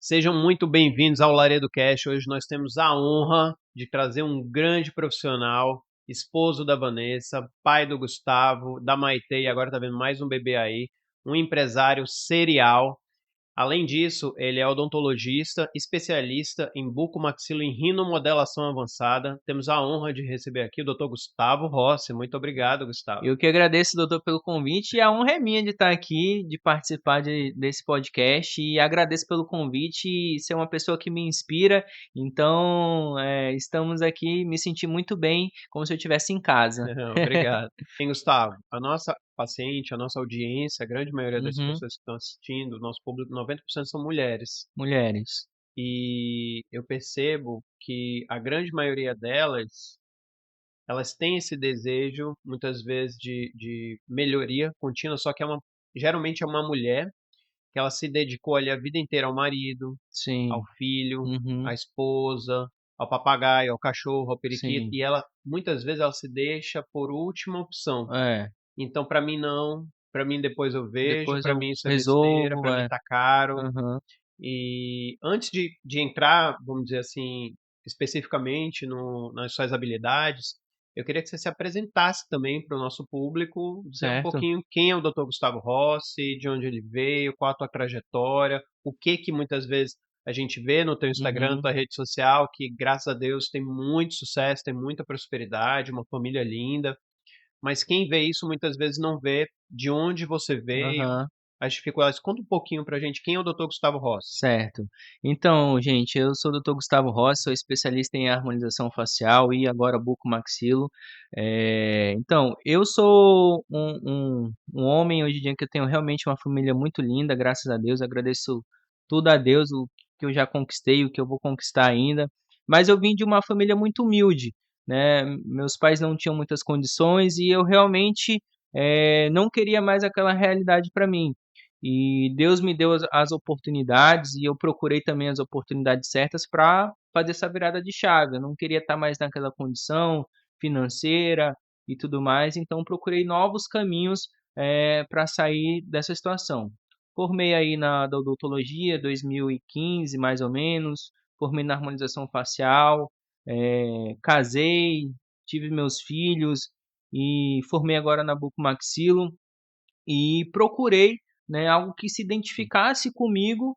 Sejam muito bem-vindos ao Laredo Cast. Hoje nós temos a honra de trazer um grande profissional, esposo da Vanessa, pai do Gustavo, da Maitê, e agora tá vendo mais um bebê aí, um empresário serial. Além disso, ele é odontologista, especialista em bucomaxilo e rinomodelação avançada. Temos a honra de receber aqui o Dr. Gustavo Rossi. Muito obrigado, Gustavo. Eu que agradeço, doutor, pelo convite e a honra é minha de estar aqui, de participar desse podcast e agradeço pelo convite e ser uma pessoa que me inspira. Então, estamos aqui, me senti muito bem, como se eu estivesse em casa. Obrigado. Bem, Gustavo, a nossa paciente, a nossa audiência, a grande maioria das Uhum, pessoas que estão assistindo, o nosso público, 90% são mulheres. mulheres. E eu percebo que a grande maioria delas, elas têm esse desejo, muitas vezes, de melhoria contínua, só que geralmente é uma mulher que ela se dedicou ali a vida inteira ao marido, ao Sim. filho, à Uhum, esposa, ao papagaio, ao cachorro, ao periquito, sim. e ela, muitas vezes, ela se deixa por última opção. É. Então, para mim, não. Para mim, depois eu vejo. Depois Para eu mim, isso é besteira. resolvo, Para mim, é. tá caro. Uhum. E antes de entrar, vamos dizer assim, especificamente nas suas habilidades, eu queria que você se apresentasse também para o nosso público, dizer um Certo. pouquinho quem é o Dr. Gustavo Rossi, de onde ele veio, qual a tua trajetória, o que que muitas vezes a gente vê no teu Instagram, Uhum. tua rede social, que graças a Deus tem muito sucesso, tem muita prosperidade, uma família linda, mas quem vê isso muitas vezes não vê de onde você veio, Aham. as dificuldades. Conta um pouquinho pra gente quem é o Dr. Gustavo Rossi. Certo. Então, gente, eu sou o Dr. Gustavo Rossi, sou especialista em harmonização facial e agora bucomaxilo. Então, eu sou um homem hoje em dia que eu tenho realmente uma família muito linda, graças a Deus. Agradeço tudo a Deus, o que eu já conquistei, o que eu vou conquistar ainda. Mas eu vim de uma família muito humilde, né? Meus pais não tinham muitas condições e eu realmente não queria mais aquela realidade para mim. E Deus me deu as oportunidades e eu procurei também as oportunidades certas para fazer essa virada de chave. Eu não queria estar mais naquela condição financeira e tudo mais, então procurei novos caminhos para sair dessa situação. Formei aí da odontologia 2015, mais ou menos, formei na harmonização facial, casei, tive meus filhos e formei agora na bucomaxilo e procurei, né, algo que se identificasse comigo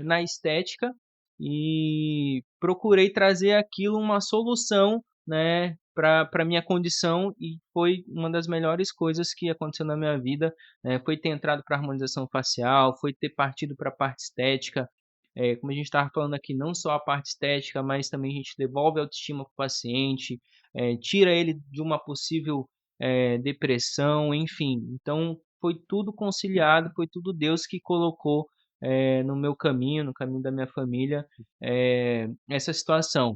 na estética e procurei trazer aquilo uma solução, né, para minha condição e foi uma das melhores coisas que aconteceu na minha vida, foi ter entrado para harmonização facial, foi ter partido para a parte estética, como a gente estava falando aqui, não só a parte estética, mas também a gente devolve a autoestima para o paciente, tira ele de uma possível depressão, enfim. Então, foi tudo conciliado, foi tudo Deus que colocou no meu caminho, no caminho da minha família, essa situação.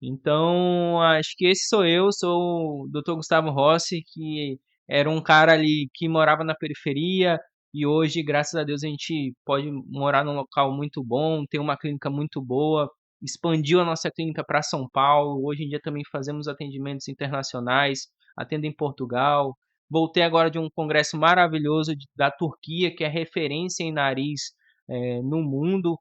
Então, acho que esse sou eu, sou o Dr. Gustavo Rossi, que era um cara ali que morava na periferia e hoje, graças a Deus, a gente pode morar num local muito bom, ter uma clínica muito boa, expandiu a nossa clínica para São Paulo. Hoje em dia também fazemos atendimentos internacionais, atendo em Portugal. Voltei agora de um congresso maravilhoso da Turquia, que é referência em nariz no mundo.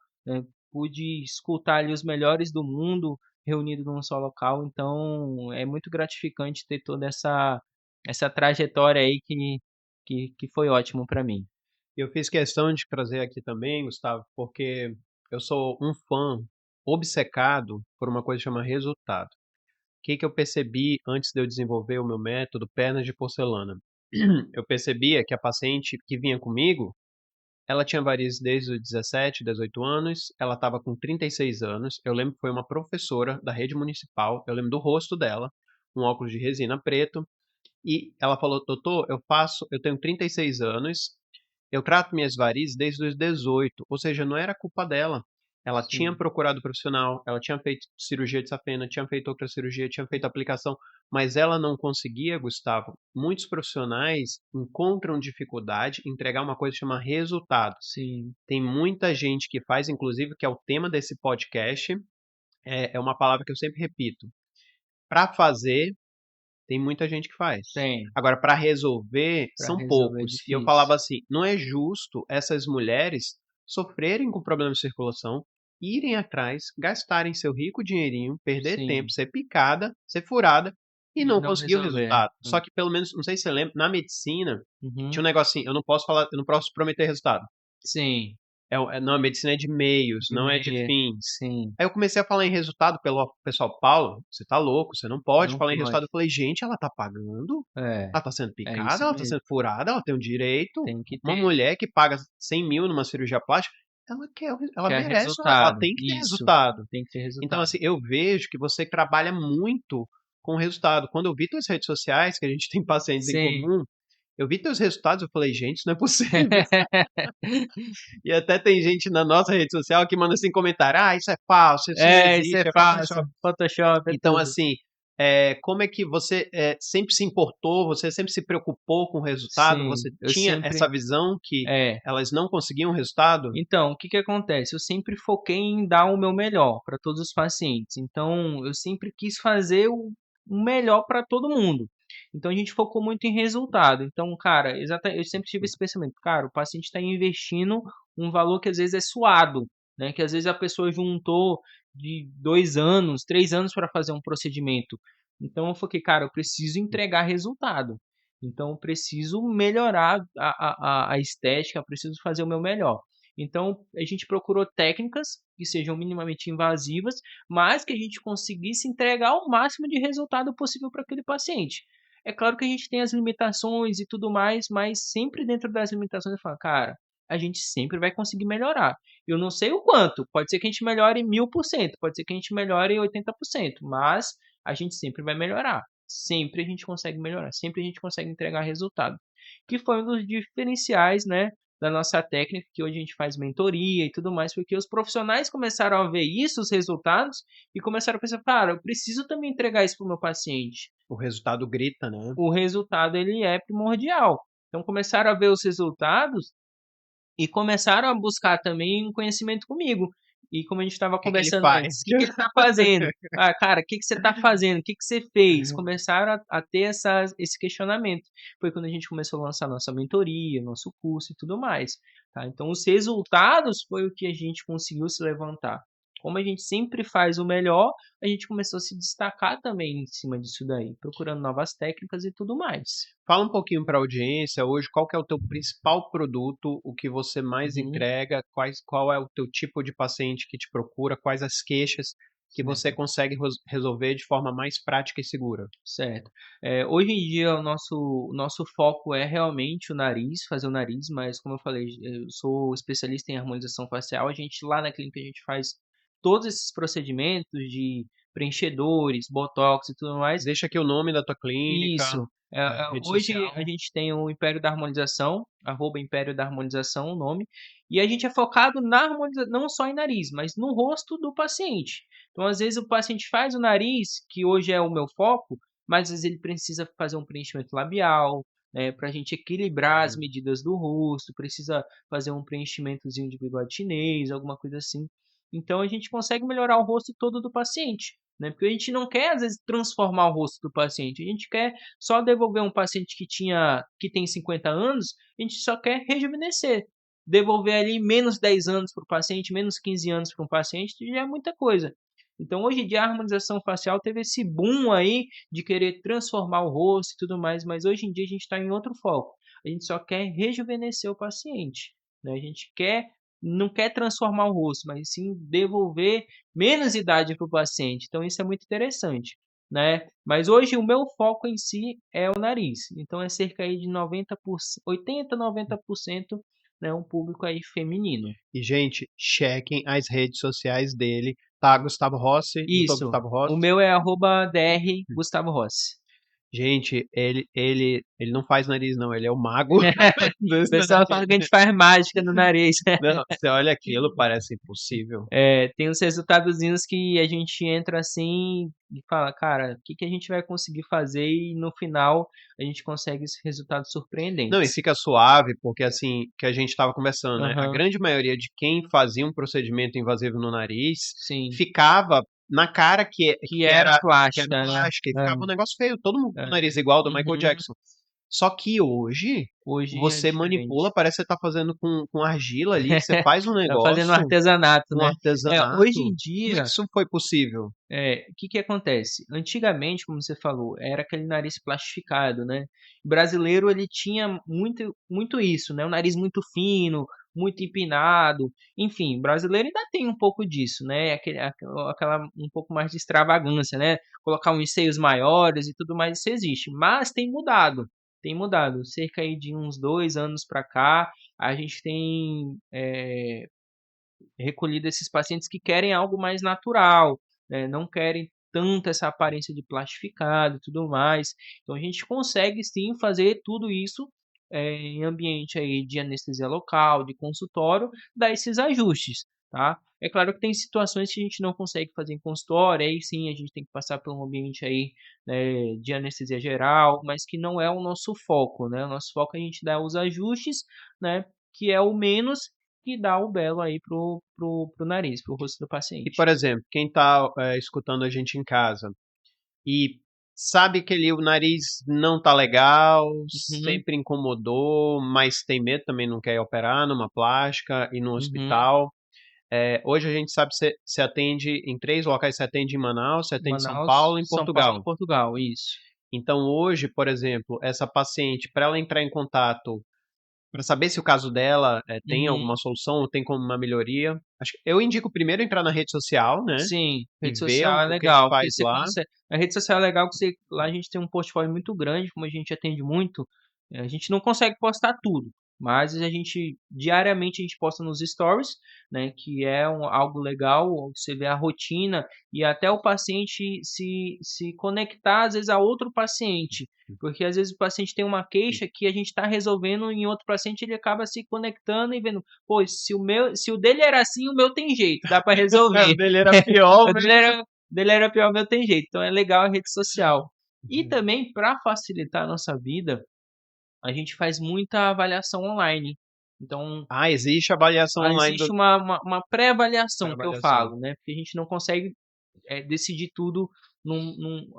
Pude escutar ali os melhores do mundo reunidos num só local. Então é muito gratificante ter toda essa trajetória aí que foi ótimo para mim. Eu fiz questão de trazer aqui também, Gustavo, porque eu sou um fã obcecado por uma coisa que chama resultado. O que que eu percebi antes de eu desenvolver o meu método Pernas de Porcelana? Eu percebia que a paciente que vinha comigo, ela tinha varizes desde os 17, 18 anos, ela estava com 36 anos. Eu lembro que foi uma professora da rede municipal, eu lembro do rosto dela, um óculos de resina preto, e ela falou: doutor, eu tenho 36 anos, eu trato minhas varizes desde os 18, ou seja, não era culpa dela. Ela tinha Sim. procurado profissional, ela tinha feito cirurgia de safena, tinha feito outra cirurgia, tinha feito aplicação, mas ela não conseguia, Gustavo. Muitos profissionais encontram dificuldade em entregar uma coisa que chama resultado. Sim, Tem muita gente que faz, inclusive, que é o tema desse podcast, é uma palavra que eu sempre repito. Para fazer, tem muita gente que faz. tem. Agora, para resolver, Para são resolver é poucos. E eu difícil. falava assim: não é justo essas mulheres sofrerem com problema de circulação, irem atrás, gastarem seu rico dinheirinho, perder tempo, Sim. ser picada, ser furada e E não não conseguir o resolver. resultado. Só que pelo menos, não sei se você lembra, na medicina tinha um Uhum. negocinho, eu não posso falar, eu não posso prometer resultado. Sim. Não, a medicina é de meios, De não é de meia. fins. Sim. Aí eu comecei a falar em resultado pelo pessoal, Paulo, você tá louco, você não pode Não falar em resultado. pode. Eu falei, gente, ela tá pagando, É, ela tá sendo é picada, isso ela tá mesmo. sendo furada, ela tem um direito. Tem que Uma ter. mulher que paga 100 mil numa cirurgia plástica, ela quer, ela Quer merece, ela resultado. tem que ter Isso. resultado. Tem que ter Então, resultado. assim, eu vejo que você trabalha muito com resultado. Quando eu vi tuas redes sociais, que a gente tem pacientes em Sim. comum, eu vi teus resultados, eu falei, gente, isso não é possível. E até tem gente na nossa rede social que manda assim comentário, isso é falso, isso não É, isso é existe, é fácil. Photoshop. Photoshop é Então, tudo. assim, como é que você sempre se importou, você sempre se preocupou com o resultado, Sim, você eu tinha essa sempre. visão que É. elas não conseguiam resultado? Então, o que que acontece? Eu sempre foquei em dar o meu melhor para todos os pacientes. Então, eu sempre quis fazer o melhor para todo mundo. Então, a gente focou muito em resultado. Então, cara, eu sempre tive esse pensamento, cara, o paciente está investindo um valor que às vezes é suado, né? Que às vezes a pessoa juntou de 2 anos, 3 anos para fazer um procedimento. Então, eu foquei, cara, eu preciso entregar resultado. Então, eu preciso melhorar a estética, eu preciso fazer o meu melhor. Então, a gente procurou técnicas que sejam minimamente invasivas, mas que a gente conseguisse entregar o máximo de resultado possível para aquele paciente. É claro que a gente tem as limitações e tudo mais, mas sempre dentro das limitações eu falo, cara, a gente sempre vai conseguir melhorar. Eu não sei o quanto, pode ser que a gente melhore 1000%, pode ser que a gente melhore 80%, mas a gente sempre vai melhorar. Sempre a gente consegue melhorar, sempre a gente consegue entregar resultado. Que foi um dos diferenciais, né, da nossa técnica, que hoje a gente faz mentoria e tudo mais, porque os profissionais começaram a ver isso, os resultados, e começaram a pensar, cara, eu preciso também entregar isso para o meu paciente. O resultado grita, né? O resultado, ele é primordial. Então, começaram a ver os resultados e começaram a buscar também um conhecimento comigo. E como a gente estava O que que ele conversando antes, faz? o que que ele está fazendo? Ah, cara, o que que você está fazendo? O que que você fez? Começaram a ter esse questionamento. Foi quando a gente começou a lançar nossa mentoria, nosso curso e tudo mais. Tá? Então, os resultados foi o que a gente conseguiu se levantar. Como a gente sempre faz o melhor, a gente começou a se destacar também em cima disso daí, procurando novas técnicas e tudo mais. Fala um pouquinho para a audiência hoje, qual que é o teu principal produto, o que você mais Uhum, entrega, qual é o teu tipo de paciente que te procura, quais as queixas que você certo. consegue resolver de forma mais prática e segura. Certo. Hoje em dia o nosso foco é realmente o nariz, fazer o nariz, mas como eu falei, eu sou especialista em harmonização facial. A gente lá na clínica a gente faz todos esses procedimentos de preenchedores, botox e tudo mais. Deixa aqui o nome da tua clínica, Isso. rede Hoje a social. gente tem o Império da Harmonização, @Império da Harmonização, o nome, e a gente é focado na harmonização, não só em nariz, mas no rosto do paciente. Então, às vezes, o paciente faz o nariz, que hoje é o meu foco, mas às vezes ele precisa fazer um preenchimento labial, né, para a gente equilibrar as Uhum. medidas do rosto, precisa fazer um preenchimentozinho de bigode chinês, alguma coisa assim. Então, a gente consegue melhorar o rosto todo do paciente, né? Porque a gente não quer, às vezes, transformar o rosto do paciente, a gente quer só devolver um paciente que tem 50 anos, a gente só quer rejuvenescer. Devolver ali menos 10 anos para o paciente, menos 15 anos para um paciente, já é muita coisa. Então, hoje em dia, a harmonização facial teve esse boom aí de querer transformar o rosto e tudo mais, mas hoje em dia a gente está em outro foco. A gente só quer rejuvenescer o paciente, né? A gente não quer transformar o rosto, mas sim devolver menos idade para o paciente. Então, isso é muito interessante, né? Mas hoje o meu foco em si é o nariz. Então, é cerca aí de 90%, 80, 90%, né, um público aí feminino. E, gente, chequem as redes sociais dele, tá? Gustavo Rossi, doutor Isso. Gustavo O Rossi. meu é @Dr. Gustavo Rossi. Gente, ele não faz nariz, não, ele é o mago O dos pessoal fala que a gente faz mágica no nariz. Não, você olha aquilo, parece impossível. Tem uns resultadozinhos que a gente entra assim e fala, cara, o que que a gente vai conseguir fazer? E no final a gente consegue esses resultados Não, e surpreendentes. fica suave, porque assim, que a gente estava conversando, né? A Aham, grande maioria de quem fazia um procedimento invasivo no nariz sim. ficava na cara Que que era era plástica, né? plástica, e ficava um negócio feio, todo mundo com o É. nariz igual do Michael Uhum, Jackson. Só que hoje, Hoje é você manipula, diferente. parece que você tá fazendo com argila ali, você faz um Tá fazendo negócio, artesanato, um né. Hoje artesanato. em Como é que dia, isso foi possível? o que que acontece? Antigamente, como você falou, era aquele nariz plastificado, né. O brasileiro ele tinha muito isso, né, o nariz muito fino, muito empinado, enfim, o brasileiro ainda tem um pouco disso, né, aquela um pouco mais de extravagância, né, colocar uns seios maiores e tudo mais, isso existe, mas tem mudado. Cerca aí de uns 2 anos para cá, a gente tem, recolhido esses pacientes que querem algo mais natural, né, não querem tanto essa aparência de plastificado e tudo mais. Então a gente consegue sim fazer tudo isso em ambiente aí de anestesia local, de consultório, dar esses ajustes, tá? É claro que tem situações que a gente não consegue fazer em consultório, aí sim a gente tem que passar por um ambiente aí de anestesia geral, mas que não é o nosso foco, né? O nosso foco é a gente dar os ajustes, né? Que é o menos e dá o belo aí pro nariz, pro rosto do E, paciente. por exemplo, quem está escutando a gente em casa e sabe que ali o nariz não tá legal, Uhum, sempre incomodou, mas tem medo, também não quer operar numa plástica e no uhum. hospital. Hoje a gente sabe que você atende em 3 locais, você atende em Manaus, você atende em São Manaus, Paulo e em São Paulo e Portugal. Portugal, isso. Então hoje, por exemplo, essa paciente, para ela entrar em contato, para saber se o caso dela tem Uhum. alguma solução ou tem como uma melhoria, acho que eu indico primeiro entrar na rede social, né? Sim, E rede ver social é o que que legal, porque faz você lá. consegue. A rede social é legal que você, lá a gente tem um portfólio muito grande, como a gente atende muito, a gente não consegue postar tudo, mas a gente diariamente a gente posta nos stories, né, que é algo legal, você vê a rotina e até o paciente se conectar às vezes a outro paciente, porque às vezes o paciente tem uma queixa que a gente está resolvendo em outro paciente, ele acaba se conectando e vendo, pô, se o dele era assim, o meu tem jeito, dá para O resolver. dele era pior, O mas dele era pior, o meu tem jeito. Então é legal a rede social. E também, para facilitar a nossa vida, a gente faz muita avaliação online. Então, existe avaliação online existe uma para pré-avaliação que eu avaliação. falo, né? Porque a gente não consegue decidir tudo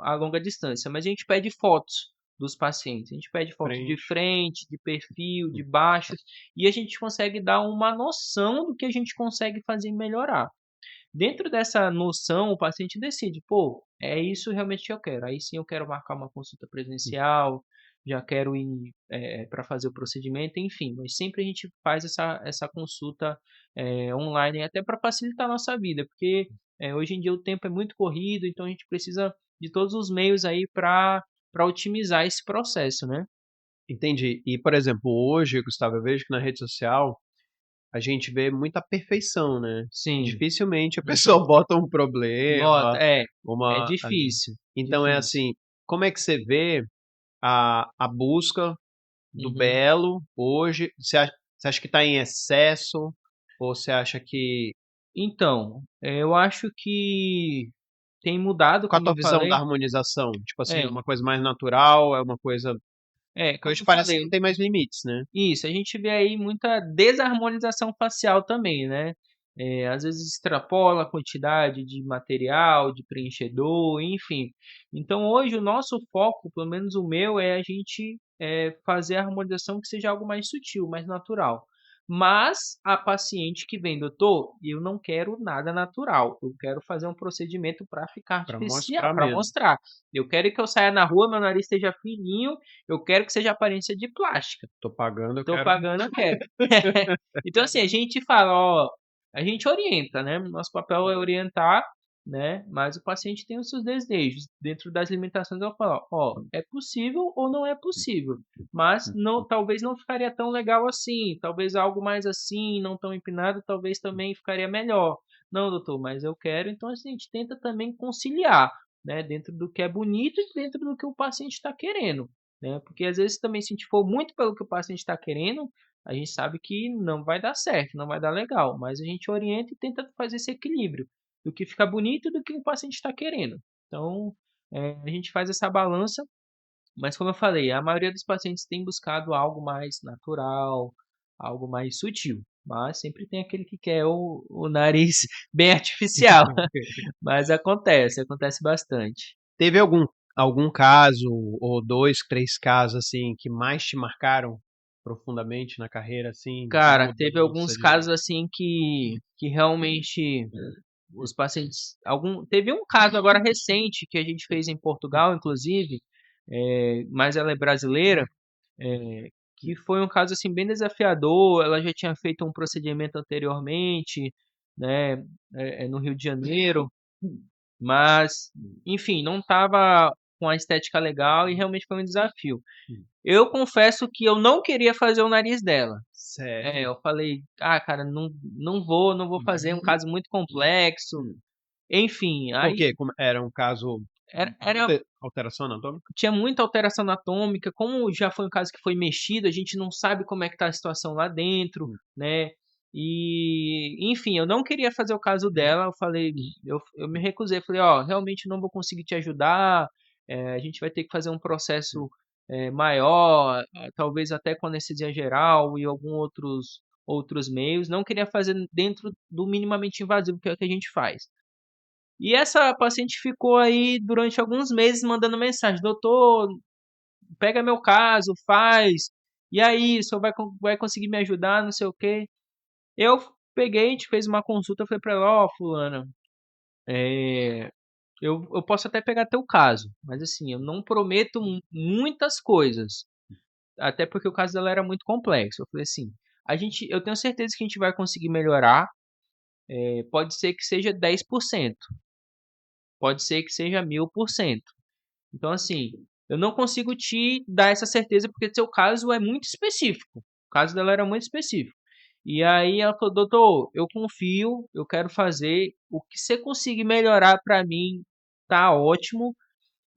a longa distância. Mas a gente pede fotos dos pacientes. A gente pede fotos de Frente. frente, de perfil, de baixo. E a gente consegue dar uma noção do que a gente consegue fazer e melhorar. Dentro dessa noção, o paciente decide, pô, é isso realmente que eu quero. Aí sim eu quero marcar uma consulta presencial, já quero ir para fazer o procedimento, enfim. Mas sempre a gente faz essa consulta online, até para facilitar a nossa vida, porque hoje em dia o tempo é muito corrido, então a gente precisa de todos os meios aí para otimizar esse processo, né? Entendi. E, por exemplo, hoje, Gustavo, eu vejo que na rede social a gente vê muita perfeição, né? Sim. Dificilmente a Uhum. pessoa bota um Bota, problema, é uma ali. difícil, Então é difícil. assim, como é que você vê a busca do Uhum. belo hoje? Você acha que está em excesso? Ou você acha que, Então, eu acho que tem mudado, qual a como tua eu visão da falei. harmonização? Tipo assim, é É, uma coisa mais natural, é uma coisa que como hoje eu parece que falei, não tem mais limites, né? isso, a gente vê aí muita desarmonização facial também, né? Às vezes extrapola a quantidade de material, de preenchedor, enfim. Então hoje o nosso foco, pelo menos o meu, é a gente fazer a harmonização que seja algo mais sutil, mais natural. Mas a paciente que vem, doutor, eu não quero nada natural. Eu quero fazer um procedimento para ficar Para artificial, mostrar para mesmo. mostrar. Eu quero que eu saia na rua, meu nariz esteja fininho, eu quero que seja aparência de plástica. Tô pagando, eu Tô quero. pagando, eu quero. Então, assim, a gente fala, ó, a gente orienta, né? Nosso papel é orientar, né? Mas o paciente tem os seus desejos. Dentro das limitações, eu falo, ó, é possível ou não é possível. Mas não, talvez não ficaria tão legal assim. Talvez algo mais assim, não tão empinado, talvez também ficaria melhor. Não, doutor, mas eu quero. Então, assim, a gente tenta também conciliar, né? Dentro do que é bonito e dentro do que o paciente está querendo, né? Porque às vezes também se a gente for muito pelo que o paciente está querendo, a gente sabe que não vai dar certo, não vai dar legal, mas a gente orienta e tenta fazer esse equilíbrio do que fica bonito e do que o paciente está querendo. Então, a gente faz essa balança, mas como eu falei, a maioria dos pacientes tem buscado algo mais natural, algo mais sutil, mas sempre tem aquele que quer o nariz bem artificial, mas acontece bastante. Teve algum algum caso, ou 2, 3 casos, assim, que mais te marcaram profundamente na carreira, assim, de Cara, teve mudança alguns de casos assim que realmente os pacientes. Teve um caso agora recente que a gente fez em Portugal, inclusive, mas ela é brasileira, que foi um caso assim bem desafiador. Ela já tinha feito um procedimento anteriormente, né, no Rio de Janeiro, mas, enfim, não estava com a estética legal e realmente foi um desafio. Eu confesso que eu não queria fazer o nariz dela. sério? Eu falei, cara, não vou fazer, é um caso muito complexo. Enfim, Por aí quê? Como era um caso de era, muita alteração anatômica? tinha muita alteração anatômica, como já foi um caso que foi mexido, a gente não sabe como é que tá a situação lá dentro, Hum. né? E, enfim, eu não queria fazer o caso dela, eu falei, eu me recusei, falei, ó, realmente não vou conseguir te ajudar, a gente vai ter que fazer um processo maior, talvez até com anestesia geral e alguns outros meios, não queria fazer dentro do minimamente invasivo, que é o que a gente faz. E essa paciente ficou aí durante alguns meses mandando mensagem: doutor, pega meu caso, faz. E aí, o senhor vai conseguir me ajudar, não sei o quê. Eu peguei, a gente fez uma consulta, eu falei pra ela: ó, fulana, eu posso até pegar teu caso, mas assim, eu não prometo muitas coisas. Até porque o caso dela era muito complexo. Eu falei assim: eu tenho certeza que a gente vai conseguir melhorar. Pode ser que seja 10%, pode ser que seja 1000%. Então, assim, eu não consigo te dar essa certeza porque seu caso é muito específico. O caso dela era muito específico. E aí ela falou, doutor, eu confio, eu quero fazer. O que você conseguir melhorar para mim tá ótimo.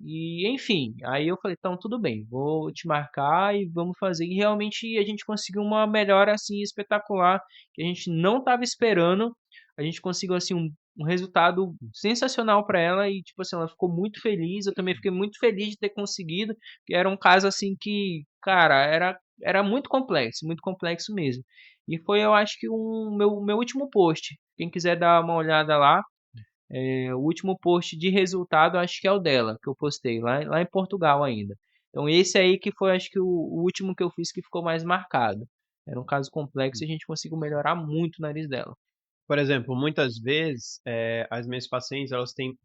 E enfim, aí eu falei, então tudo bem, vou te marcar e vamos fazer. E realmente a gente conseguiu uma melhora assim espetacular que a gente não estava esperando. A gente conseguiu assim um resultado sensacional para ela e tipo assim, ela ficou muito feliz. Eu também fiquei muito feliz de ter conseguido, que era um caso assim que, cara, era muito complexo mesmo. E foi, eu acho que meu último post. Quem quiser dar uma olhada lá, o último post de resultado acho que é o dela, que eu postei lá em Portugal ainda. Então esse aí que foi acho que o último que eu fiz que ficou mais marcado. Era um caso complexo e a gente conseguiu melhorar muito o nariz dela. Por exemplo, muitas vezes, as minhas pacientes, elas têm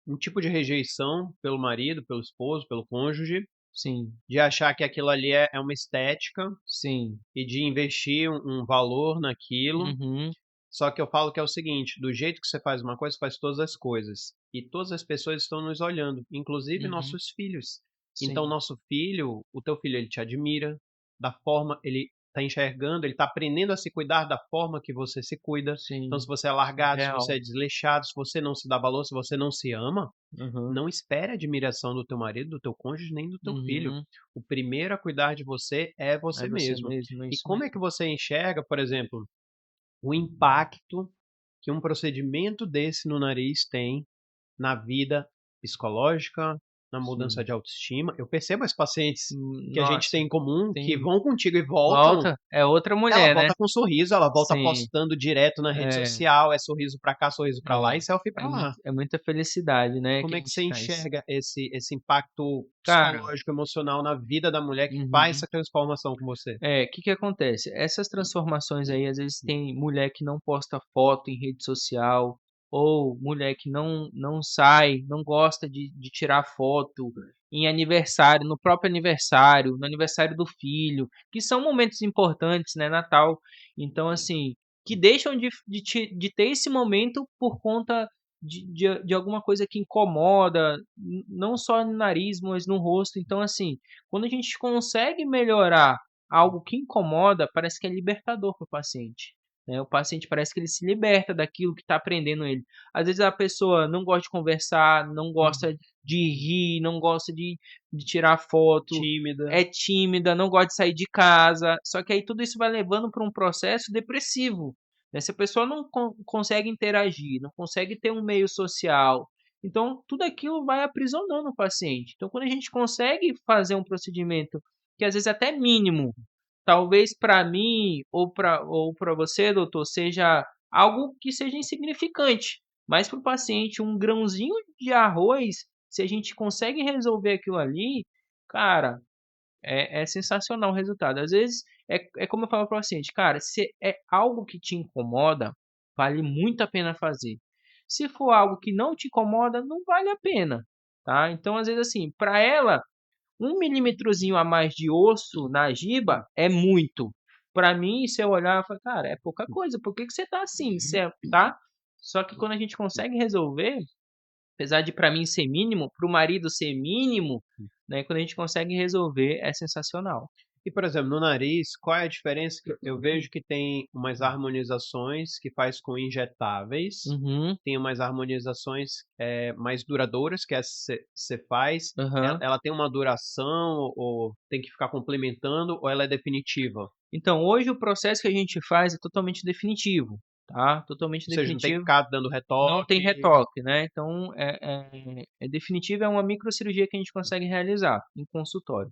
um tipo de rejeição pelo marido, pelo esposo, pelo cônjuge, Sim, de achar que aquilo ali é uma estética sim. e de investir um valor naquilo. Uhum, Só que eu falo que é o seguinte, do jeito que você faz uma coisa, você faz todas as coisas. E todas as pessoas estão nos olhando, inclusive uhum, nossos filhos. Então, sim, nosso filho, o teu filho, ele te admira, da forma, ele está enxergando, ele está aprendendo a se cuidar da forma que você se cuida. Então, se sim. você é largado, se você Real. é desleixado, se você não se dá valor, se você não se ama, Uhum, não espere a admiração do teu marido, do teu cônjuge, nem do teu filho. uhum. O primeiro a cuidar de você é É você você mesmo. mesmo, é E isso como é mesmo. que você enxerga, por exemplo, o impacto que um procedimento desse no nariz tem na vida psicológica, na mudança Sim. de autoestima? Eu percebo as pacientes que a gente Nossa, tem em comum que tem vão contigo e voltam. volta, é outra Ela mulher, né? volta com sorriso, ela volta Sim, postando direto na rede é, social, é sorriso pra cá, sorriso pra lá é, e selfie pra lá. é muita felicidade, né, que Como a é que gente você traz. enxerga esse impacto Cara, psicológico, emocional na vida da mulher que faz uhum. essa transformação com você? Que acontece? Essas transformações aí, às vezes tem mulher que não posta foto em rede social, ou mulher que não sai, não gosta de tirar foto em aniversário, no próprio aniversário, no aniversário do filho, que são momentos importantes, né, Natal. Então, assim, que deixam de ter esse momento por conta de alguma coisa que incomoda, não só no nariz, mas no rosto. Então, assim, quando a gente consegue melhorar algo que incomoda, parece que é libertador para o paciente, né? O paciente parece que ele se liberta daquilo que está aprendendo ele. Às vezes a pessoa não gosta de conversar, não gosta de rir, não gosta de tirar foto, Tímida. é tímida, não gosta de sair de casa. Só que aí tudo isso vai levando para um processo depressivo, né? Se a pessoa não consegue interagir, não consegue ter um meio social, então tudo aquilo vai aprisionando o paciente. Então, quando a gente consegue fazer um procedimento que às vezes até mínimo, talvez para mim ou para você, doutor, seja algo que seja insignificante, mas para o paciente um grãozinho de arroz Se a gente consegue resolver aquilo ali, cara, é sensacional o resultado. Às vezes, é como eu falo para o paciente, cara, se é algo que te incomoda, vale muito a pena fazer. Se for algo que não te incomoda, não vale a pena, tá? Então, às vezes, assim, para ela, 1 milímetrozinho a mais de osso na giba é muito. Para mim, se eu olhar, eu falo, cara, é pouca coisa. Por que que você tá assim? Tá? Só que quando a gente consegue resolver, apesar de para mim ser mínimo, para o marido ser mínimo, né? Quando a gente consegue resolver, é sensacional. E, por exemplo, no nariz, qual é a diferença? Eu vejo que tem umas harmonizações que faz com injetáveis, Uhum, tem umas harmonizações mais duradouras que você faz. Ela, aham. ela tem uma duração ou tem que ficar complementando ou ela é definitiva? Ou Então, hoje o processo que a gente faz é totalmente definitivo, tá? Totalmente seja, não tem que definitivo. ficar dando Não tem retoque. retoque, né? Então, é definitivo, é uma microcirurgia que a gente consegue realizar em consultório.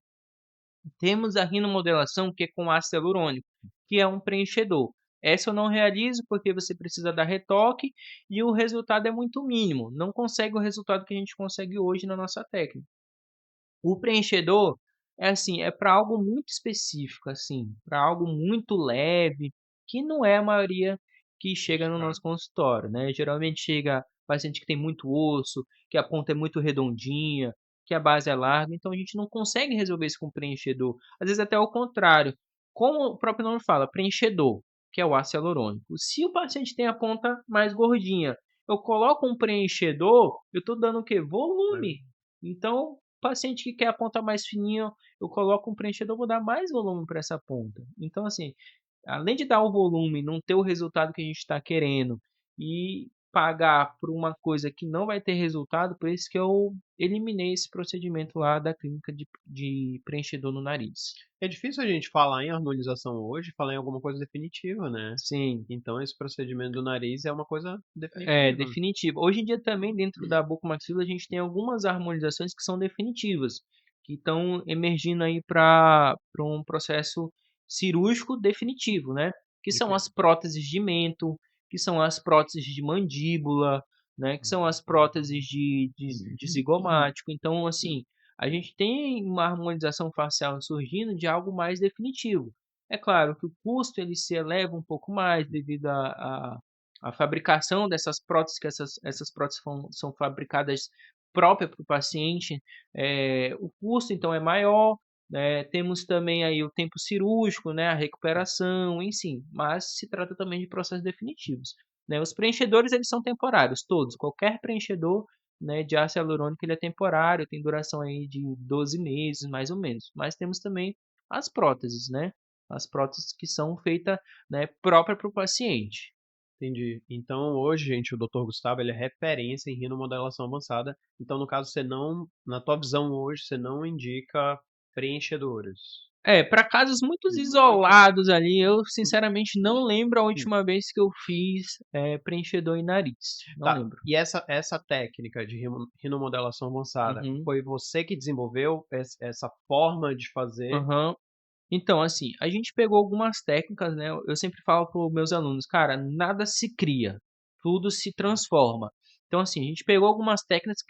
Temos a rinomodelação, que é com ácido hialurônico, que é um preenchedor. Essa eu não realizo porque você precisa dar retoque e o resultado é muito mínimo. Não consegue o resultado que a gente consegue hoje na nossa técnica. O preenchedor é assim, é para algo muito específico, assim, para algo muito leve, que não é a maioria que chega no nosso consultório, né? Geralmente chega paciente que tem muito osso, que a ponta é muito redondinha, que a base é larga, então a gente não consegue resolver isso com preenchedor. Às vezes até o contrário. Como o próprio nome fala, preenchedor, que é o ácido hialurônico. Se o paciente tem a ponta mais gordinha, eu coloco um preenchedor, eu estou dando o quê? Volume. Então, o paciente que quer a ponta mais fininha, eu coloco um preenchedor, vou dar mais volume para essa ponta. Então, assim, além de dar o volume, não ter o resultado que a gente está querendo e pagar por uma coisa que não vai ter resultado, por isso que eu eliminei esse procedimento lá da clínica de preenchedor no nariz. É difícil a gente falar em harmonização hoje, falar em alguma coisa definitiva, né? Sim, Então, esse procedimento do nariz é uma coisa é definitiva. definitivo. Hoje em dia também dentro da bucomaxila a gente tem algumas harmonizações que são definitivas, que estão emergindo aí para um processo cirúrgico definitivo, né? Que De são quê? as próteses de mento, que são as próteses de mandíbula, né? Que são as próteses de zigomático. Então, assim, a gente tem uma harmonização facial surgindo de algo mais definitivo. É claro que o custo ele se eleva um pouco mais devido a fabricação dessas próteses, que essas próteses são fabricadas própria para o paciente, o custo então é maior, né? Temos também aí o tempo cirúrgico, né? A recuperação, enfim, mas se trata também de processos definitivos, né? Os preenchedores eles são temporários, todos, qualquer preenchedor, né, de ácido hialurônico ele é temporário, tem duração aí de 12 meses, mais ou menos. Mas temos também as próteses, né? As próteses que são feitas, né, própria para o paciente. Entendi. Então, hoje, gente, o Dr. Gustavo, ele é referência em rinomodelação avançada. Então, no caso, você não, na tua visão hoje, você não indica preenchedores. É, para casos muito isolados ali, eu sinceramente não lembro a última vez que eu fiz preenchedor em nariz. Não Tá. lembro. E essa técnica de rinomodelação avançada, Uhum, foi você que desenvolveu essa forma de fazer? aham. Então, assim, a gente pegou algumas técnicas, né? Eu sempre falo para os meus alunos, cara, nada se cria, tudo se transforma. Então, assim, a gente pegou algumas técnicas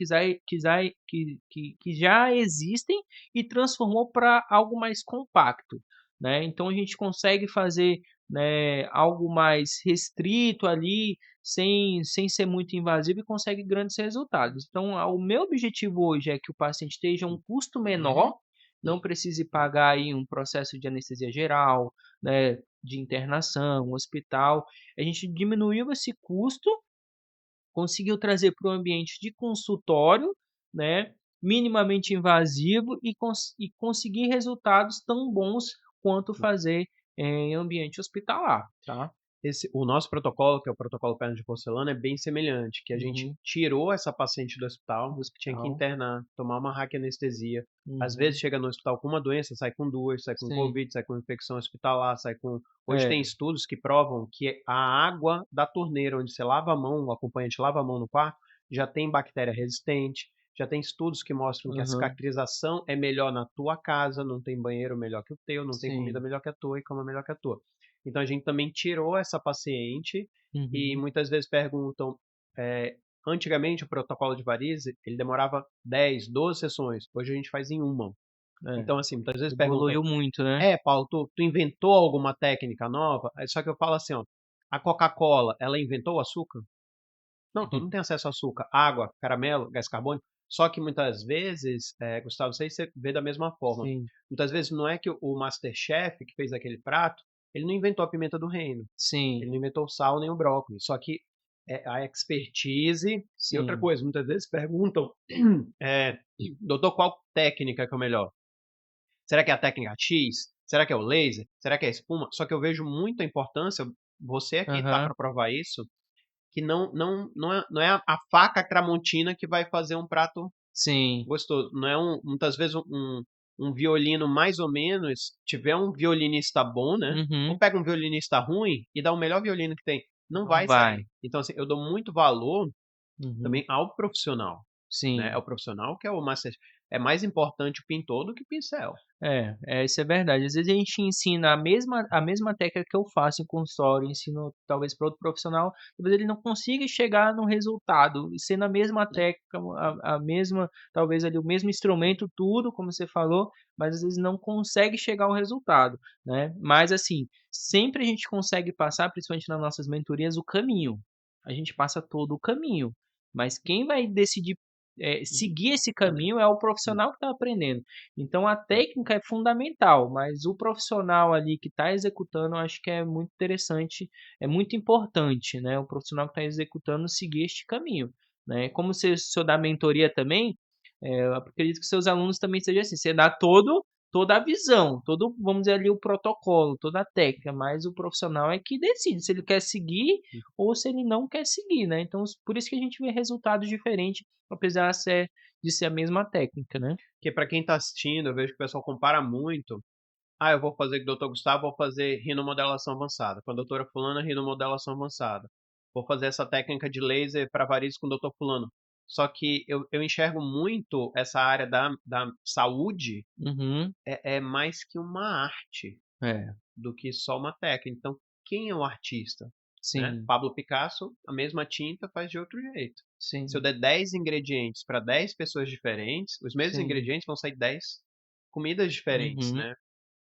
que já existem e transformou para algo mais compacto, né? Então, a gente consegue fazer, né, algo mais restrito ali, sem ser muito invasivo e consegue grandes resultados. Então, o meu objetivo hoje é que o paciente esteja um custo menor, não precise pagar aí um processo de anestesia geral, né, de internação, hospital. A gente diminuiu esse custo, conseguiu trazer para o ambiente de consultório, né, minimamente invasivo e conseguir resultados tão bons quanto fazer em ambiente hospitalar, tá? O nosso protocolo, que é o protocolo perna de porcelana, é bem semelhante, que a gente Uhum, tirou essa paciente do hospital, do tinha que hospital. internar, tomar uma raquianestesia. Às vezes Uhum, chega no hospital com uma doença, sai com duas, sai com sim, Covid, sai com infecção hospitalar, sai com. Hoje tem é, estudos que provam que a água da torneira, onde você lava a mão, o acompanhante lava a mão no quarto, já tem bactéria resistente. Já tem estudos que mostram que a uhum, cicatrização é melhor na tua casa, não tem banheiro melhor que o teu, não tem comida sim, melhor que a tua e cama melhor que a tua. Então a gente também tirou essa paciente e uhum, muitas vezes perguntam, antigamente o protocolo de varizes, ele demorava 10, 12 sessões, hoje a gente faz em uma. É, Então, assim, muitas vezes perguntam: evoluiu muito, né? Paulo, tu inventou alguma técnica nova? Aí só que eu falo assim, ó, a Coca-Cola, ela inventou o açúcar? Não, todo mundo tem acesso a açúcar, água, caramelo, gás carbônico. Só que muitas vezes, Gustavo, não sei se você vê da mesma forma. Sim, Muitas vezes não é que o MasterChef que fez aquele prato, ele não inventou a pimenta do reino. sim, Ele não inventou o sal nem o brócolis. Só que a expertise. E outra sim. coisa, muitas vezes perguntam, é, doutor, qual técnica que é o melhor? Será que é a técnica X? Será que é o laser? Será que é a espuma? Só que eu vejo muita importância, você aqui tá Aham, para provar isso, que não é a faca Tramontina que vai fazer um prato sim. gostoso. Não é muitas vezes um violino mais ou menos, tiver um violinista bom, né? Ou Uhum, pega um violinista ruim e dá o melhor violino que tem. Não não vai sair. vai. Então, assim, eu dou muito valor Uhum, também ao profissional, né? É sim. o profissional que é o master. É mais importante o pintor do que o pincel. Isso é verdade. Às vezes a gente ensina a mesma técnica que eu faço em consultório, ensino talvez para outro profissional, talvez ele não consiga chegar no resultado, sendo a mesma técnica, a mesma, talvez ali o mesmo instrumento, tudo, como você falou, mas às vezes não consegue chegar ao resultado, né? Mas assim, sempre a gente consegue passar, principalmente nas nossas mentorias, o caminho. A gente passa todo o caminho, mas quem vai decidir seguir esse caminho é o profissional que está aprendendo. Então a técnica é fundamental, mas o profissional ali que está executando, eu acho que é muito interessante, é muito importante, né? O profissional que está executando seguir este caminho, né? Como você, o senhor dá mentoria também, eu acredito que seus alunos também sejam assim, você dá toda a visão, todo, vamos dizer ali, o protocolo, toda a técnica, mas o profissional é que decide se ele quer seguir ou se ele não quer seguir, né? Então, por isso que a gente vê resultados diferentes, apesar de ser a mesma técnica, né? Porque para quem está assistindo, eu vejo que o pessoal compara muito. Ah, eu vou fazer com o doutor Gustavo, vou fazer rinomodelação avançada. Com a doutora fulana, rinomodelação avançada. Vou fazer essa técnica de laser para varizes com o doutor fulano. Só que eu enxergo muito essa área da saúde Uhum. é mais que uma arte É, do que só uma técnica. Então, quem é o artista? Né? sim, Pablo Picasso, a mesma tinta faz de outro jeito. Se eu sim, der 10 ingredientes para 10 pessoas diferentes, os mesmos sim. ingredientes vão sair 10 comidas diferentes, Uhum, né?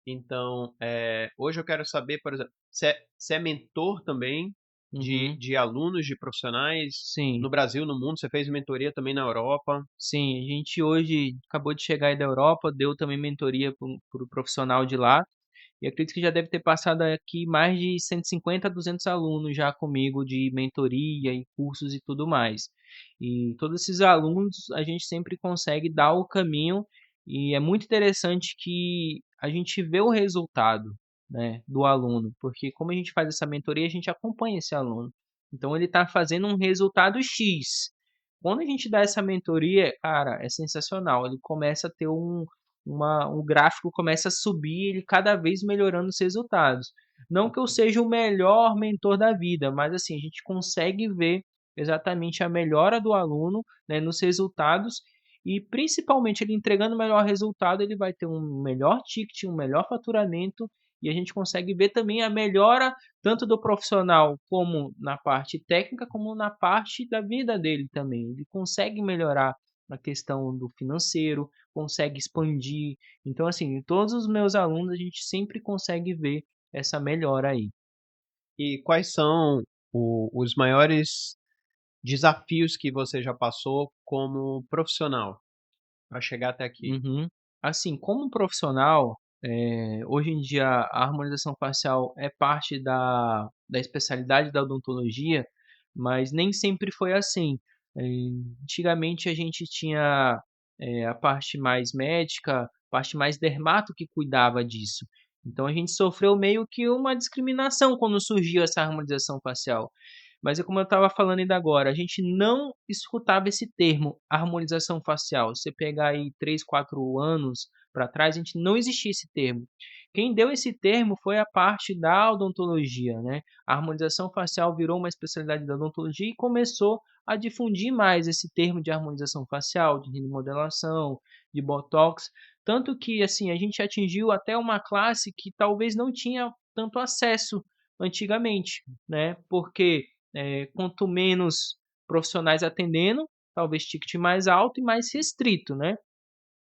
Então, hoje eu quero saber, por exemplo, se é mentor também de, uhum. de alunos, de profissionais Sim, no Brasil, no mundo. Você fez mentoria também na Europa. sim. A gente hoje acabou de chegar aí da Europa, deu também mentoria para o profissional de lá. E acredito que já deve ter passado aqui mais de 150 a 200 alunos já comigo de mentoria e cursos e tudo mais. E todos esses alunos a gente sempre consegue dar o caminho e é muito interessante que a gente vê o resultado, né, do aluno, porque como a gente faz essa mentoria, a gente acompanha esse aluno. Então ele está fazendo um resultado X. Quando a gente dá essa mentoria, cara, é sensacional. Ele começa a ter um gráfico começa a subir, ele cada vez melhorando os resultados. Não que eu seja o melhor mentor da vida, mas assim, a gente consegue ver exatamente a melhora do aluno, né, nos resultados e principalmente ele entregando o melhor resultado, ele vai ter um melhor ticket, um melhor faturamento e a gente consegue ver também a melhora tanto do profissional como na parte técnica, como na parte da vida dele também. Ele consegue melhorar na questão do financeiro, consegue expandir. Então, assim, em todos os meus alunos a gente sempre consegue ver essa melhora aí. E quais são os maiores desafios que você já passou como profissional para chegar até aqui? Uhum. Assim, como profissional, hoje em dia a harmonização facial é parte da especialidade da odontologia, mas nem sempre foi assim. Eh, Antigamente a gente tinha a parte mais médica, a parte mais dermato que cuidava disso. Então a gente sofreu meio que uma discriminação quando surgiu essa harmonização facial. Mas é como eu estava falando ainda agora, a gente não escutava esse termo, harmonização facial. Se você pegar aí 3, 4 anos para trás, a gente não existia esse termo. Quem deu esse termo foi a parte da odontologia, né? A harmonização facial virou uma especialidade da odontologia e começou a difundir mais esse termo de harmonização facial, de remodelação, de botox, tanto que assim a gente atingiu até uma classe que talvez não tinha tanto acesso antigamente, né? Porque quanto menos profissionais atendendo, talvez ticket mais alto e mais restrito, né?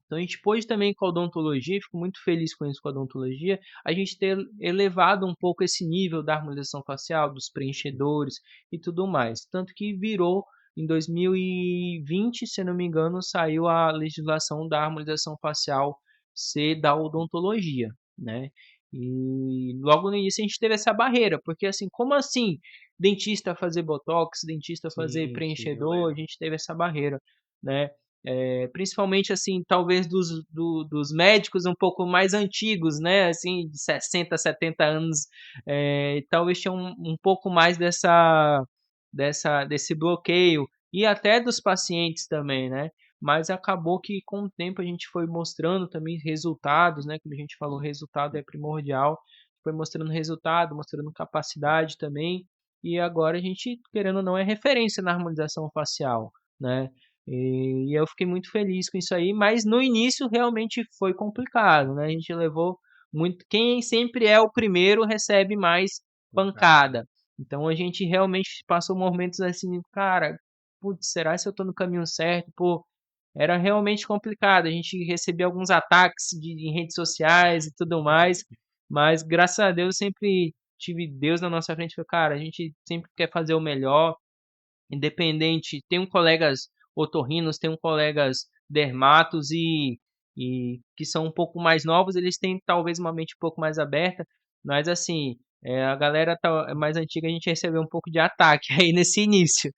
Então a gente pôde também com a odontologia, fico muito feliz com isso com a odontologia, a gente ter elevado um pouco esse nível da harmonização facial, dos preenchedores e tudo mais. Tanto que virou em 2020, se não me engano, saiu a legislação da harmonização facial ser da odontologia, né? E logo no início a gente teve essa barreira, porque assim, como assim dentista fazer botox, dentista fazer Sim, sim, eu preenchedor, a lembro. gente teve essa barreira, né? Principalmente assim, talvez dos médicos um pouco mais antigos, né? Assim, de 60, 70 anos, talvez tinha um pouco mais desse bloqueio, e até dos pacientes também, né? Mas acabou que com o tempo a gente foi mostrando também resultados, né? Como a gente falou, resultado é primordial. Foi mostrando resultado, mostrando capacidade também. E agora a gente, querendo ou não, é referência na harmonização facial, né? E eu fiquei muito feliz com isso aí, mas no início realmente foi complicado, né? A gente levou muito. Quem sempre é o primeiro recebe mais pancada. Então a gente realmente passou momentos assim, cara, putz, será que eu tô no caminho certo? Pô, era realmente complicado. A gente recebia alguns ataques em redes sociais e tudo mais, mas graças a Deus sempre tive Deus na nossa frente. Falei, cara, a gente sempre quer fazer o melhor, independente. Tem um colegas otorrinos, tem um colegas dermatos e que são um pouco mais novos, eles têm talvez uma mente um pouco mais aberta, mas assim, a galera mais antiga a gente recebeu um pouco de ataque aí nesse início.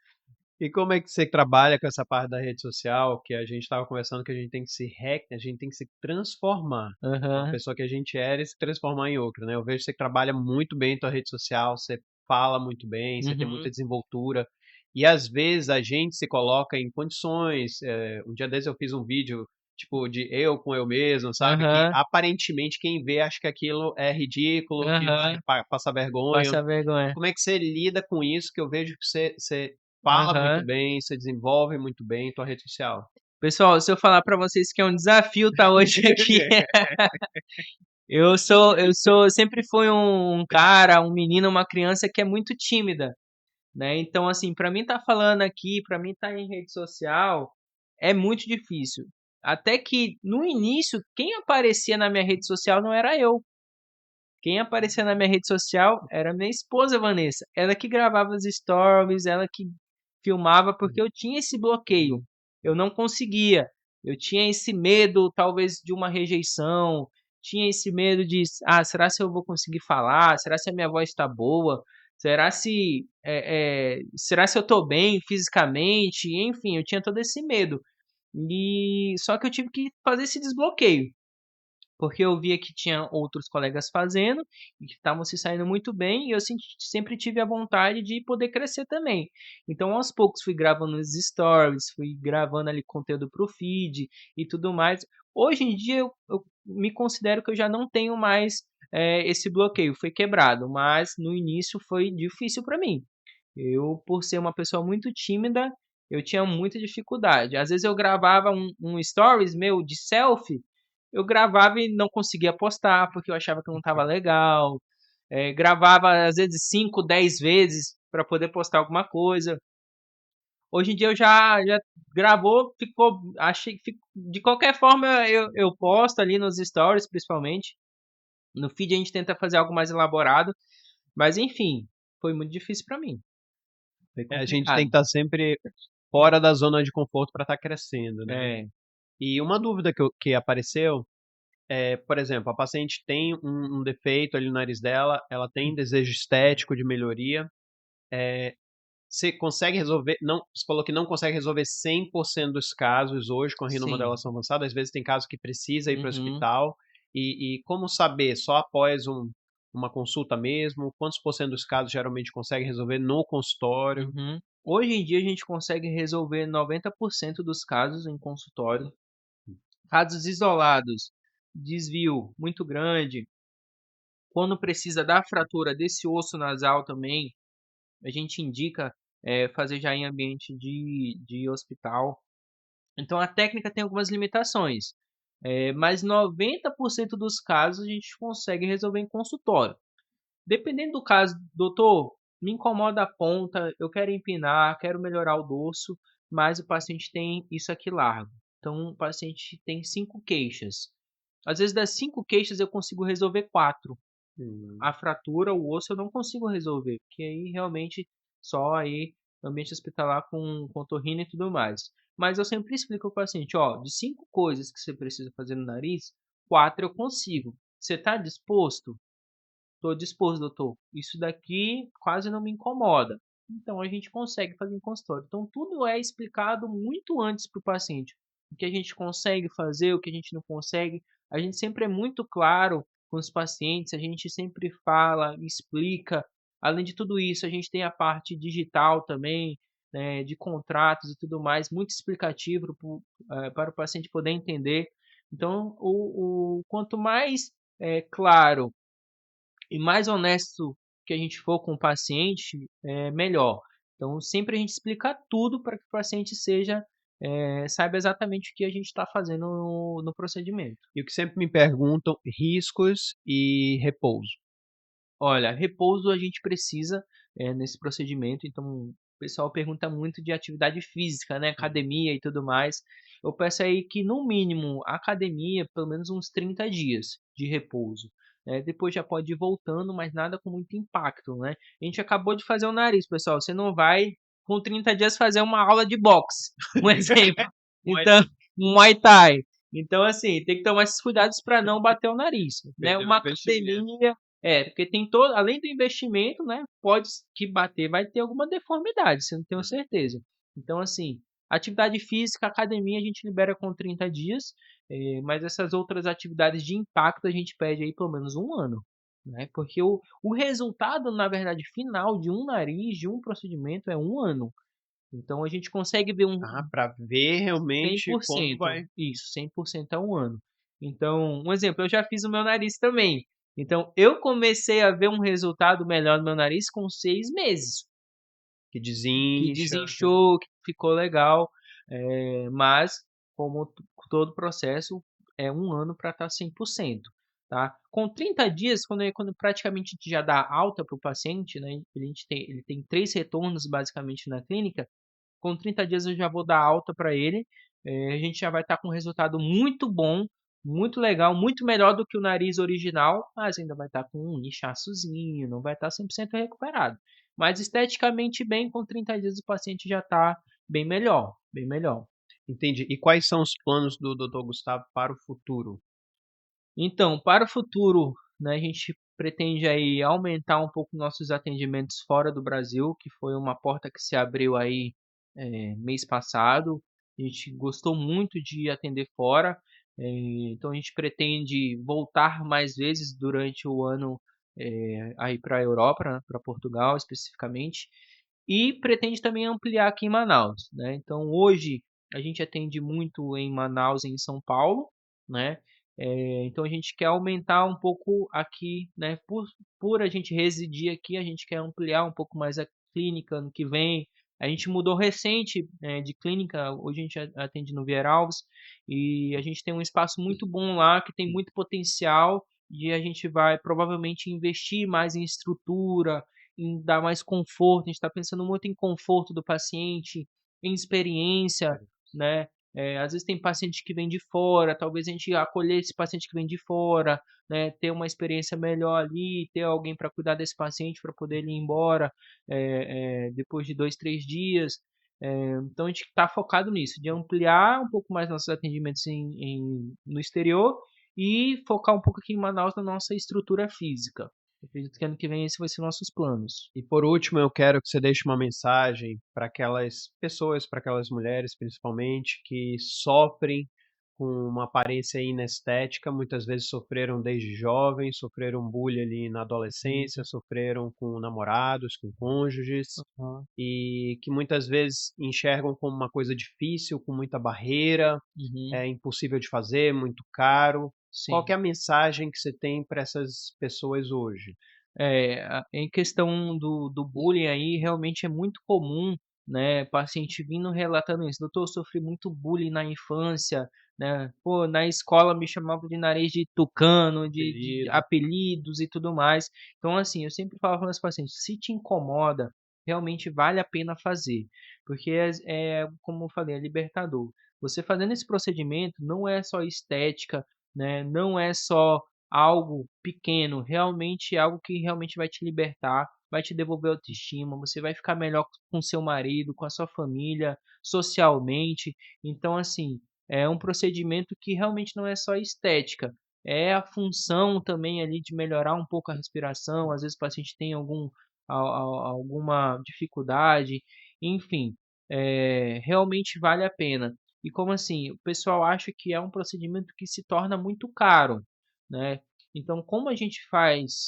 E como é que você trabalha com essa parte da rede social, que a gente estava conversando que a gente tem que a gente tem que se transformar. Uma Aham, pessoa que a gente era e se transformar em outra, né? Eu vejo que você trabalha muito bem em tua rede social, você fala muito bem, você tem muita uhum, desenvoltura. E às vezes a gente se coloca em condições. Um dia desses eu fiz um vídeo, tipo, de eu com eu mesmo, sabe? Que aham, aparentemente quem vê acha que aquilo é ridículo, que vai aham, passar vergonha. passa vergonha. Como é que você lida com isso? Que eu vejo que você fala muito Aham. bem, você desenvolve muito bem em tua rede social. Pessoal, se eu falar pra vocês que é um desafio tá hoje aqui, eu sempre fui um cara, um menino, uma criança que é muito tímida, né? Então, assim, pra mim tá falando aqui, pra mim tá em rede social, é muito difícil. Até que no início, quem aparecia na minha rede social não era eu. Quem aparecia na minha rede social era minha esposa Vanessa. Ela que gravava os stories, ela que filmava, porque eu tinha esse bloqueio. Eu não conseguia. Eu tinha esse medo, talvez, de uma rejeição. Tinha esse medo de, será se eu vou conseguir falar? Será se a minha voz está boa? Será se eu estou bem fisicamente? Enfim, eu tinha todo esse medo. E só que eu tive que fazer esse desbloqueio, porque eu via que tinha outros colegas fazendo e que estavam se saindo muito bem, e eu sempre tive a vontade de poder crescer também. Então, aos poucos, fui gravando os stories, fui gravando ali conteúdo para o feed e tudo mais. Hoje em dia, eu me considero que eu já não tenho mais esse bloqueio, foi quebrado, mas no início foi difícil para mim. Eu, por ser uma pessoa muito tímida, eu tinha muita dificuldade. Às vezes eu gravava um stories meu de selfie, eu gravava e não conseguia postar porque eu achava que não estava legal. Gravava às vezes 5, 10 vezes para poder postar alguma coisa. Hoje em dia eu já gravou, ficou, achei que de qualquer forma eu posto ali nos stories, principalmente. No feed a gente tenta fazer algo mais elaborado, mas enfim, foi muito difícil para mim. Foi A gente tem complicado. que estar sempre fora da zona de conforto para estar crescendo, né? É, E uma dúvida que apareceu é, por exemplo, a paciente tem um defeito ali no nariz dela, ela tem desejo estético de melhoria. Você consegue resolver? Não, você falou que não consegue resolver 100% dos casos hoje com a sim. rinomodelação avançada. Às vezes tem casos que precisa ir para o Uhum, hospital. E como saber? Só após uma consulta mesmo? Quantos por cento dos casos geralmente consegue resolver no consultório? uhum. Hoje em dia a gente consegue resolver 90% dos casos em consultório. Casos isolados, desvio muito grande, quando precisa da fratura desse osso nasal também, a gente indica fazer já em ambiente de hospital. Então a técnica tem algumas limitações, mas 90% dos casos a gente consegue resolver em consultório. Dependendo do caso, doutor, me incomoda a ponta, eu quero empinar, quero melhorar o dorso, mas o paciente tem isso aqui largo. Então, o paciente tem 5 queixas. Às vezes, das 5 queixas, eu consigo resolver 4. Hum. A fratura, o osso, eu não consigo resolver, porque aí realmente só aí ambiente hospitalar com otorrino e tudo mais. Mas eu sempre explico ao paciente, ó, de 5 coisas que você precisa fazer no nariz, 4 eu consigo. Você está disposto? Estou disposto, doutor. Isso daqui quase não me incomoda. Então a gente consegue fazer em consultório. Então tudo é explicado muito antes para o paciente. O que a gente consegue fazer, o que a gente não consegue. A gente sempre é muito claro com os pacientes, a gente sempre fala, explica. Além de tudo isso, a gente tem a parte digital também, né, de contratos e tudo mais, muito explicativo para o paciente poder entender. Então, quanto mais claro e mais honesto que a gente for com o paciente, melhor. Então, sempre a gente explica tudo para que o paciente saiba exatamente o que a gente está fazendo no procedimento. E o que sempre me perguntam, riscos e repouso. Olha, repouso a gente precisa nesse procedimento, então o pessoal pergunta muito de atividade física, né? Academia e tudo mais. Eu peço aí que, no mínimo, a academia, pelo menos uns 30 dias de repouso. Depois já pode ir voltando, mas nada com muito impacto, né? A gente acabou de fazer o nariz, pessoal. Você não vai, com 30 dias, fazer uma aula de boxe, um exemplo. Muay Então, um Muay Thai. Então, assim, tem que tomar esses cuidados para não bater o nariz, né? Perdeu o Uma investimento. academia porque tem todo, além do investimento, né, pode que bater, vai ter alguma deformidade, você não tem certeza. Então, assim, atividade física, academia a gente libera com 30 dias, mas essas outras atividades de impacto a gente pede aí pelo menos um ano, né? Porque o resultado, na verdade, final de um nariz, de um procedimento é um ano. Então a gente consegue ver um Ah, para ver cem realmente por como cento vai. Isso, 100% é um ano. Então, um exemplo, eu já fiz o meu nariz também. Então, eu comecei a ver um resultado melhor no meu nariz com 6 meses, Que que desincha. desinchou, que ficou legal, mas como todo processo, é um ano para estar 100%, tá? Com 30 dias, quando praticamente a gente já dá alta para o paciente, né, ele tem 3 retornos basicamente na clínica, com 30 dias eu já vou dar alta para ele. A gente já vai estar com um resultado muito bom, muito legal, muito melhor do que o nariz original, mas ainda vai estar com um inchaçozinho, não vai estar 100% recuperado. Mas esteticamente bem, com 30 dias o paciente já está bem melhor, bem melhor. Entendi. E quais são os planos do Dr. Gustavo para o futuro? Então, para o futuro, né, a gente pretende aí aumentar um pouco nossos atendimentos fora do Brasil, que foi uma porta que se abriu aí mês passado. A gente gostou muito de atender fora, então a gente pretende voltar mais vezes durante o ano aí para a Europa, né, para Portugal especificamente, e pretende também ampliar aqui em Manaus, né? Então hoje a gente atende muito em Manaus e em São Paulo, né? Então a gente quer aumentar um pouco aqui, né? Por a gente residir aqui, a gente quer ampliar um pouco mais a clínica ano que vem. A gente mudou recente de clínica, hoje a gente atende no Vieira Alves e a gente tem um espaço muito bom lá que tem muito potencial e a gente vai provavelmente investir mais em estrutura, em dar mais conforto. A gente está pensando muito em conforto do paciente, em experiência, né? Às vezes tem paciente que vem de fora, talvez a gente acolher esse paciente que vem de fora, né, ter uma experiência melhor ali, ter alguém para cuidar desse paciente para poder ele ir embora depois de 2, 3 dias. Então a gente está focado nisso, de ampliar um pouco mais nossos atendimentos no exterior e focar um pouco aqui em Manaus na nossa estrutura física. Acredito que ano que vem esse vai ser nossos planos. E por último, eu quero que você deixe uma mensagem para aquelas pessoas, para aquelas mulheres principalmente, que sofrem com uma aparência inestética, muitas vezes sofreram desde jovens, sofreram bullying ali na adolescência, sofreram com namorados, com cônjuges, Uhum. e que muitas vezes enxergam como uma coisa difícil, com muita barreira, Uhum. é impossível de fazer, muito caro. Qual que Sim. é a mensagem que você tem para essas pessoas hoje? Em questão do bullying aí, realmente é muito comum, né, paciente vindo relatando isso: "Doutor, eu sofri muito bullying na infância, né, pô, na escola me chamavam de nariz de tucano, de Apelido. apelidos e tudo mais". Então, assim, eu sempre falo para meus pacientes: "Se te incomoda, realmente vale a pena fazer", porque como eu falei, é libertador. Você fazendo esse procedimento não é só estética, né, não é só algo pequeno, realmente é algo que realmente vai te libertar, vai te devolver autoestima, você vai ficar melhor com seu marido, com a sua família, socialmente. Então, assim, é um procedimento que realmente não é só estética, é a função também ali de melhorar um pouco a respiração, às vezes o paciente tem alguma dificuldade, enfim, realmente vale a pena. E como assim, o pessoal acha que é um procedimento que se torna muito caro, né. Então, como a gente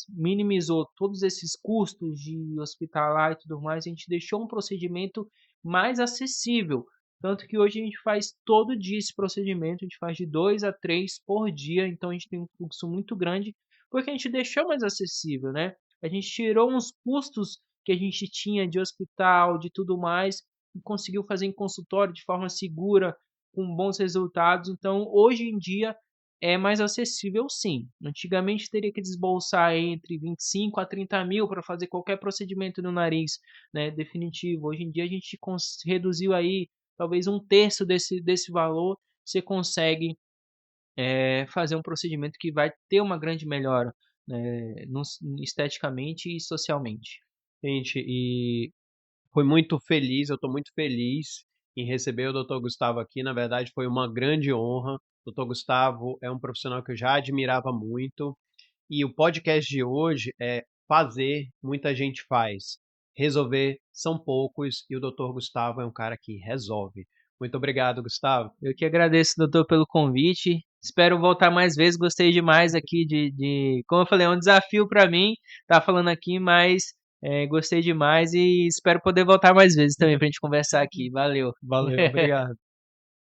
minimizou todos esses custos de hospitalar e tudo mais, a gente deixou um procedimento mais acessível. Tanto que hoje a gente faz todo dia esse procedimento, a gente faz de 2 a 3 por dia, então a gente tem um fluxo muito grande, porque a gente deixou mais acessível, né. A gente tirou uns custos que a gente tinha de hospital, de tudo mais, e conseguiu fazer em consultório de forma segura, com bons resultados. Então, hoje em dia, é mais acessível sim. Antigamente teria que desembolsar entre 25 a 30 mil para fazer qualquer procedimento no nariz, né, definitivo. Hoje em dia a gente reduziu aí talvez um terço desse valor, você consegue fazer um procedimento que vai ter uma grande melhora, né, esteticamente e socialmente. Gente, e fui muito feliz, eu estou muito feliz em receber o Dr. Gustavo aqui. Na verdade, foi uma grande honra. O Dr. Gustavo é um profissional que eu já admirava muito. E o podcast de hoje é fazer, muita gente faz. Resolver são poucos e o Dr. Gustavo é um cara que resolve. Muito obrigado, Gustavo. Eu que agradeço, doutor, pelo convite. Espero voltar mais vezes. Gostei demais aqui como eu falei, é um desafio para mim estar falando aqui, mas gostei demais e espero poder voltar mais vezes também para a gente conversar aqui. Valeu. Valeu, obrigado.